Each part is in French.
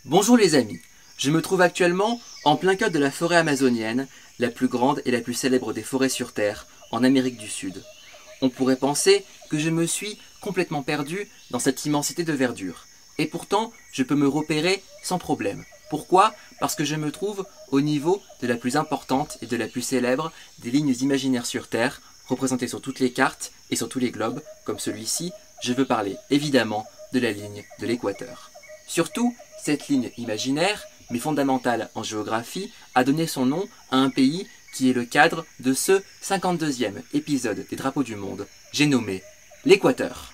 Bonjour les amis, je me trouve actuellement en plein cœur de la forêt amazonienne, la plus grande et la plus célèbre des forêts sur Terre, en Amérique du Sud. On pourrait penser que je me suis complètement perdu dans cette immensité de verdure. Et pourtant, je peux me repérer sans problème. Pourquoi? Parce que je me trouve au niveau de la plus importante et de la plus célèbre des lignes imaginaires sur Terre, représentées sur toutes les cartes et sur tous les globes, comme celui-ci. Je veux parler évidemment de la ligne de l'équateur. Surtout, cette ligne imaginaire, mais fondamentale en géographie, a donné son nom à un pays qui est le cadre de ce 52e épisode des Drapeaux du Monde. J'ai nommé l'Équateur.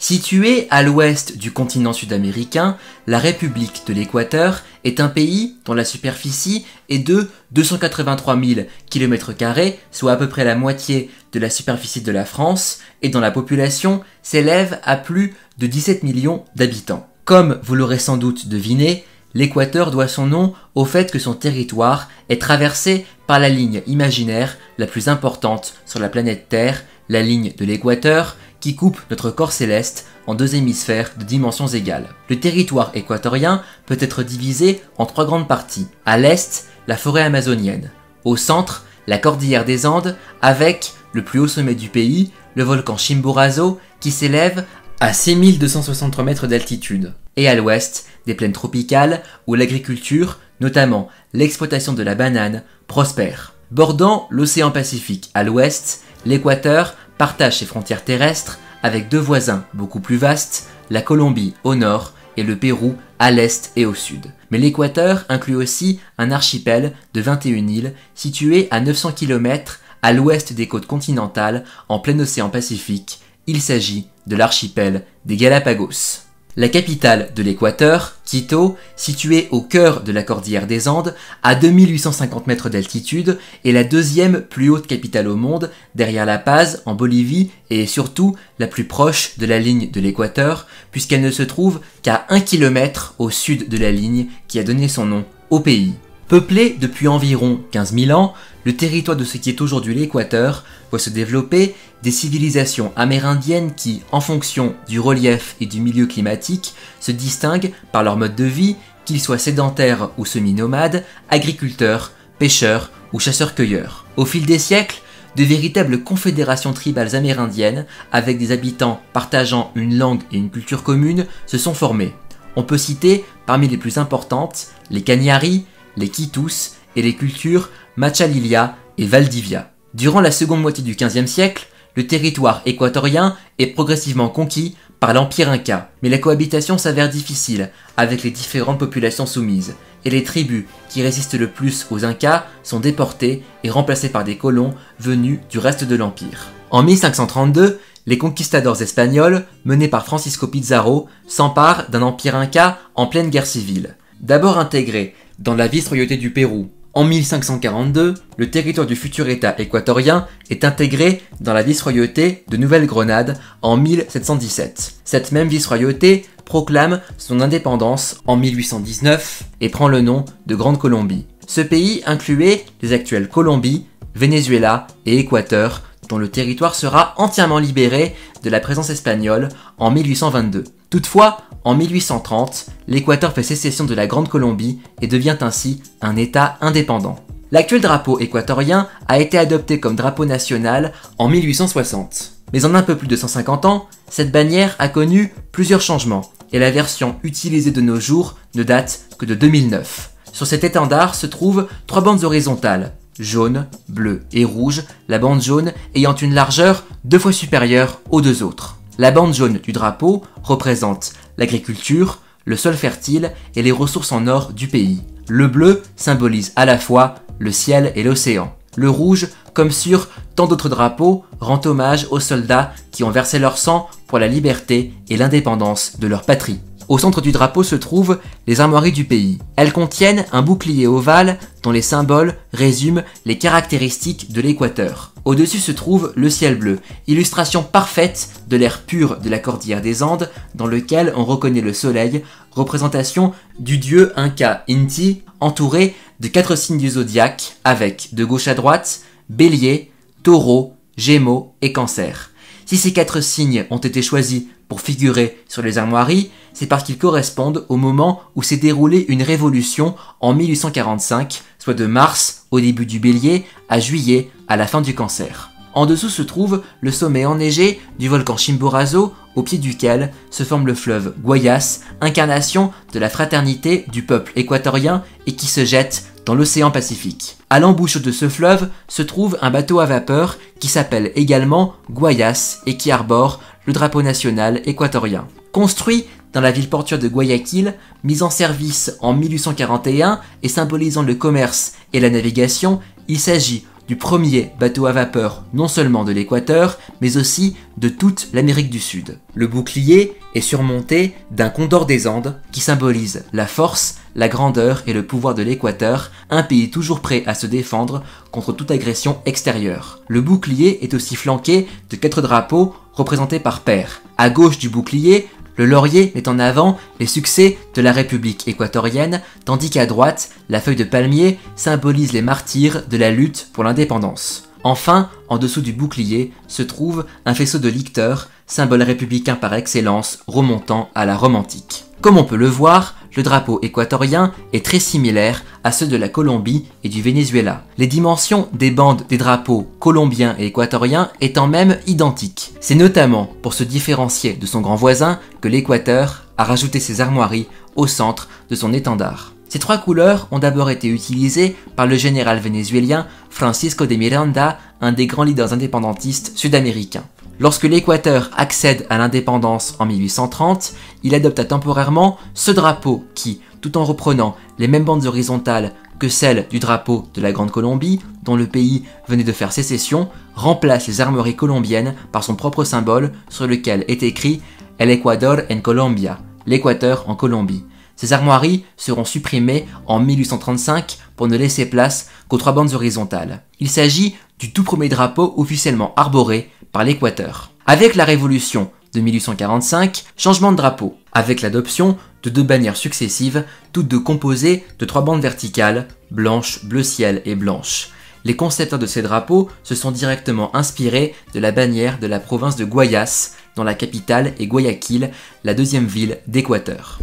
Située à l'ouest du continent sud-américain, la République de l'Équateur est un pays dont la superficie est de 283 000 km², soit à peu près la moitié de la superficie de la France, et dont la population s'élève à plus de 17 millions d'habitants. Comme vous l'aurez sans doute deviné, l'Équateur doit son nom au fait que son territoire est traversé par la ligne imaginaire la plus importante sur la planète Terre, la ligne de l'Équateur, qui coupe notre corps céleste en deux hémisphères de dimensions égales. Le territoire équatorien peut être divisé en trois grandes parties. À l'est, la forêt amazonienne. Au centre, la cordillère des Andes, avec le plus haut sommet du pays, le volcan Chimborazo, qui s'élève à 6263 mètres d'altitude. Et à l'ouest, des plaines tropicales où l'agriculture, notamment l'exploitation de la banane, prospère. Bordant l'océan Pacifique à l'ouest, l'Équateur partage ses frontières terrestres avec deux voisins beaucoup plus vastes, la Colombie au nord et le Pérou à l'est et au sud. Mais l'Équateur inclut aussi un archipel de 21 îles situé à 900 km à l'ouest des côtes continentales en plein océan Pacifique. Il s'agit de l'archipel des Galapagos. La capitale de l'Équateur, Quito, située au cœur de la cordillère des Andes, à 2850 mètres d'altitude, est la deuxième plus haute capitale au monde, derrière La Paz, en Bolivie, et surtout la plus proche de la ligne de l'Équateur, puisqu'elle ne se trouve qu'à 1 km au sud de la ligne qui a donné son nom au pays. Peuplé depuis environ 15 000 ans, le territoire de ce qui est aujourd'hui l'Équateur voit se développer des civilisations amérindiennes qui, en fonction du relief et du milieu climatique, se distinguent par leur mode de vie, qu'ils soient sédentaires ou semi-nomades, agriculteurs, pêcheurs ou chasseurs-cueilleurs. Au fil des siècles, de véritables confédérations tribales amérindiennes, avec des habitants partageant une langue et une culture commune, se sont formées. On peut citer, parmi les plus importantes, les Cañari, les Quitus et les cultures Machalilia et Valdivia. Durant la seconde moitié du XVe siècle, le territoire équatorien est progressivement conquis par l'Empire Inca, mais la cohabitation s'avère difficile avec les différentes populations soumises, et les tribus qui résistent le plus aux Incas sont déportées et remplacées par des colons venus du reste de l'Empire. En 1532, les conquistadors espagnols, menés par Francisco Pizarro, s'emparent d'un empire Inca en pleine guerre civile. D'abord intégré dans la vice-royauté du Pérou, en 1542, le territoire du futur État équatorien est intégré dans la vice-royauté de Nouvelle-Grenade en 1717. Cette même vice-royauté proclame son indépendance en 1819 et prend le nom de Grande Colombie. Ce pays incluait les actuelles Colombie, Venezuela et Équateur, dont le territoire sera entièrement libéré de la présence espagnole en 1822. Toutefois, en 1830, l'Équateur fait sécession de la Grande Colombie et devient ainsi un État indépendant. L'actuel drapeau équatorien a été adopté comme drapeau national en 1860. Mais en un peu plus de 150 ans, cette bannière a connu plusieurs changements, et la version utilisée de nos jours ne date que de 2009. Sur cet étendard se trouvent trois bandes horizontales, jaune, bleu et rouge, la bande jaune ayant une largeur 2 fois supérieure aux deux autres. La bande jaune du drapeau représente l'agriculture, le sol fertile et les ressources en or du pays. Le bleu symbolise à la fois le ciel et l'océan. Le rouge, comme sur tant d'autres drapeaux, rend hommage aux soldats qui ont versé leur sang pour la liberté et l'indépendance de leur patrie. Au centre du drapeau se trouvent les armoiries du pays. Elles contiennent un bouclier ovale dont les symboles résument les caractéristiques de l'Équateur. Au-dessus se trouve le ciel bleu, illustration parfaite de l'air pur de la cordillère des Andes dans lequel on reconnaît le soleil, représentation du dieu Inca Inti, entouré de 4 signes du zodiaque avec, de gauche à droite, bélier, taureau, Gémeaux et Cancer. Si ces 4 signes ont été choisis pour figurer sur les armoiries, c'est parce qu'ils correspondent au moment où s'est déroulée une révolution en 1845, soit de mars au début du Bélier à juillet à la fin du Cancer. En dessous se trouve le sommet enneigé du volcan Chimborazo, au pied duquel se forme le fleuve Guayas, incarnation de la fraternité du peuple équatorien et qui se jette dans l'océan Pacifique. À l'embouchure de ce fleuve se trouve un bateau à vapeur qui s'appelle également Guayas et qui arbore le drapeau national équatorien. Construit dans la ville portuaire de Guayaquil, mis en service en 1841 et symbolisant le commerce et la navigation, il s'agit du premier bateau à vapeur non seulement de l'Équateur, mais aussi de toute l'Amérique du Sud. Le bouclier est surmonté d'un condor des Andes qui symbolise la force, la grandeur et le pouvoir de l'Équateur, un pays toujours prêt à se défendre contre toute agression extérieure. Le bouclier est aussi flanqué de 4 drapeaux représentés par paires. À gauche du bouclier, le laurier met en avant les succès de la République équatorienne, tandis qu'à droite, la feuille de palmier symbolise les martyrs de la lutte pour l'indépendance. Enfin, en dessous du bouclier, se trouve un faisceau de licteurs, symbole républicain par excellence remontant à la Rome antique. Comme on peut le voir, le drapeau équatorien est très similaire à ceux de la Colombie et du Venezuela. Les dimensions des bandes des drapeaux colombiens et équatoriens étant même identiques. C'est notamment pour se différencier de son grand voisin que l'Équateur a rajouté ses armoiries au centre de son étendard. Ces 3 couleurs ont d'abord été utilisées par le général vénézuélien Francisco de Miranda, un des grands leaders indépendantistes sud-américains. Lorsque l'Équateur accède à l'indépendance en 1830, il adopta temporairement ce drapeau qui, tout en reprenant les mêmes bandes horizontales que celles du drapeau de la Grande Colombie, dont le pays venait de faire sécession, remplace les armoiries colombiennes par son propre symbole sur lequel est écrit « El Ecuador en Colombia », l'Équateur en Colombie. Ces armoiries seront supprimées en 1835 pour ne laisser place qu'aux 3 bandes horizontales. Il s'agit du tout premier drapeau officiellement arboré par l'Équateur. Avec la révolution de 1845, changement de drapeau, avec l'adoption de 2 bannières successives, toutes 2 composées de 3 bandes verticales, blanche, bleu ciel et blanche. Les concepteurs de ces drapeaux se sont directement inspirés de la bannière de la province de Guayas, dont la capitale est Guayaquil, la 2e ville d'Équateur.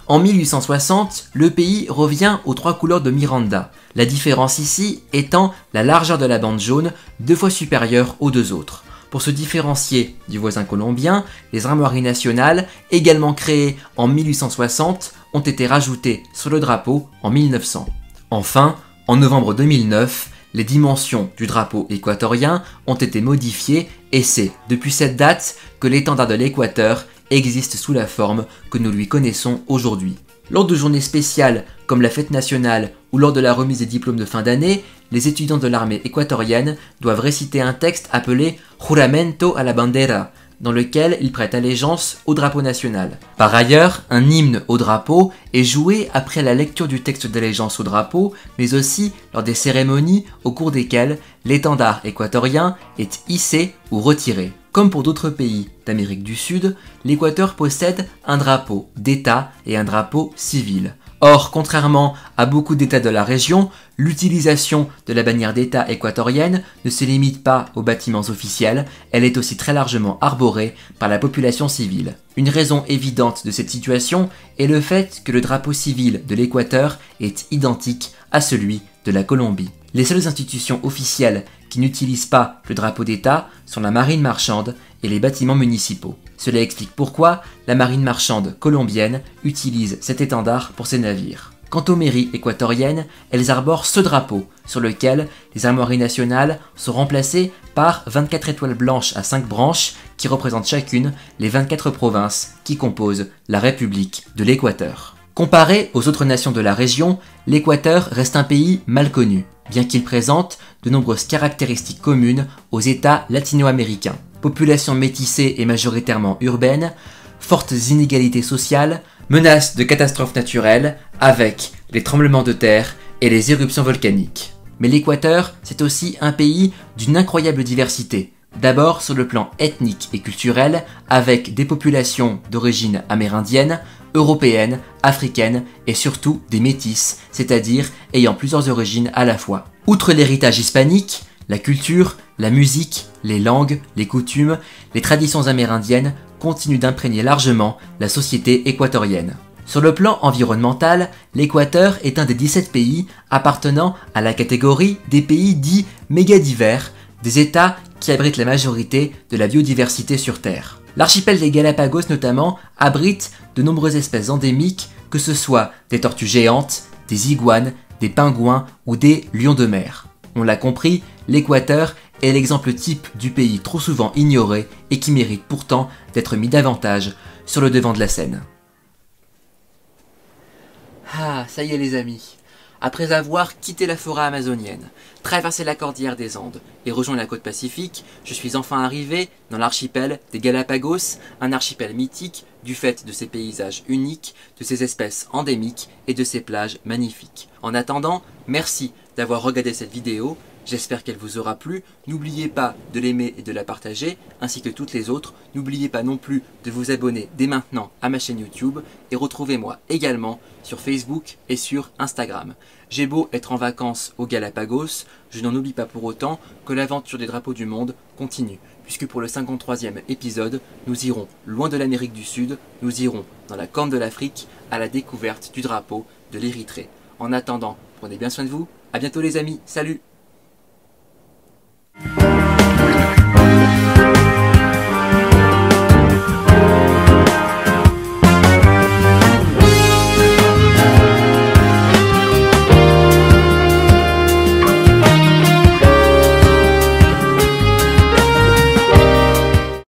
En 1860, le pays revient aux 3 couleurs de Miranda, la différence ici étant la largeur de la bande jaune 2 fois supérieure aux 2 autres. Pour se différencier du voisin colombien, les armoiries nationales, également créées en 1860, ont été rajoutées sur le drapeau en 1900. Enfin, en novembre 2009, les dimensions du drapeau équatorien ont été modifiées et c'est depuis cette date que l'étendard de l'Équateur existe sous la forme que nous lui connaissons aujourd'hui. Lors de journées spéciales comme la fête nationale ou lors de la remise des diplômes de fin d'année, les étudiants de l'armée équatorienne doivent réciter un texte appelé Juramento a la Bandera, dans lequel ils prêtent allégeance au drapeau national. Par ailleurs, un hymne au drapeau est joué après la lecture du texte d'allégeance au drapeau, mais aussi lors des cérémonies au cours desquelles l'étendard équatorien est hissé ou retiré. Comme pour d'autres pays d'Amérique du Sud, l'Équateur possède un drapeau d'État et un drapeau civil. Or, contrairement à beaucoup d'États de la région, l'utilisation de la bannière d'État équatorienne ne se limite pas aux bâtiments officiels, elle est aussi très largement arborée par la population civile. Une raison évidente de cette situation est le fait que le drapeau civil de l'Équateur est identique à celui de la Colombie. Les seules institutions officielles qui n'utilisent pas le drapeau d'État sont la marine marchande et les bâtiments municipaux. Cela explique pourquoi la marine marchande colombienne utilise cet étendard pour ses navires. Quant aux mairies équatoriennes, elles arborent ce drapeau, sur lequel les armoiries nationales sont remplacées par 24 étoiles blanches à 5 branches qui représentent chacune les 24 provinces qui composent la République de l'Équateur. Comparé aux autres nations de la région, l'Équateur reste un pays mal connu, bien qu'il présente de nombreuses caractéristiques communes aux États latino-américains. Population métissée et majoritairement urbaine, fortes inégalités sociales, menaces de catastrophes naturelles avec les tremblements de terre et les éruptions volcaniques. Mais l'Équateur, c'est aussi un pays d'une incroyable diversité. D'abord sur le plan ethnique et culturel, avec des populations d'origine amérindienne, européenne, africaine et surtout des métisses, c'est-à-dire ayant plusieurs origines à la fois. Outre l'héritage hispanique, La culture, la musique, les langues, les coutumes, les traditions amérindiennes continuent d'imprégner largement la société équatorienne. Sur le plan environnemental, l'Équateur est un des 17 pays appartenant à la catégorie des pays dits mégadivers, des États qui abritent la majorité de la biodiversité sur Terre. L'archipel des Galapagos notamment abrite de nombreuses espèces endémiques, que ce soit des tortues géantes, des iguanes, des pingouins ou des lions de mer. On l'a compris, l'Équateur est l'exemple type du pays trop souvent ignoré et qui mérite pourtant d'être mis davantage sur le devant de la scène. Ah, ça y est les amis. Après avoir quitté la forêt amazonienne, traversé la cordillère des Andes et rejoint la côte pacifique, je suis enfin arrivé dans l'archipel des Galapagos, un archipel mythique du fait de ses paysages uniques, de ses espèces endémiques et de ses plages magnifiques. En attendant, merci d'avoir regardé cette vidéo, j'espère qu'elle vous aura plu. N'oubliez pas de l'aimer et de la partager, ainsi que toutes les autres. N'oubliez pas non plus de vous abonner dès maintenant à ma chaîne YouTube et retrouvez-moi également sur Facebook et sur Instagram. J'ai beau être en vacances aux Galapagos, je n'en oublie pas pour autant que l'aventure des drapeaux du monde continue, puisque pour le 53e épisode, nous irons loin de l'Amérique du Sud, nous irons dans la corne de l'Afrique à la découverte du drapeau de l'Érythrée. En attendant, prenez bien soin de vous, à bientôt les amis, salut!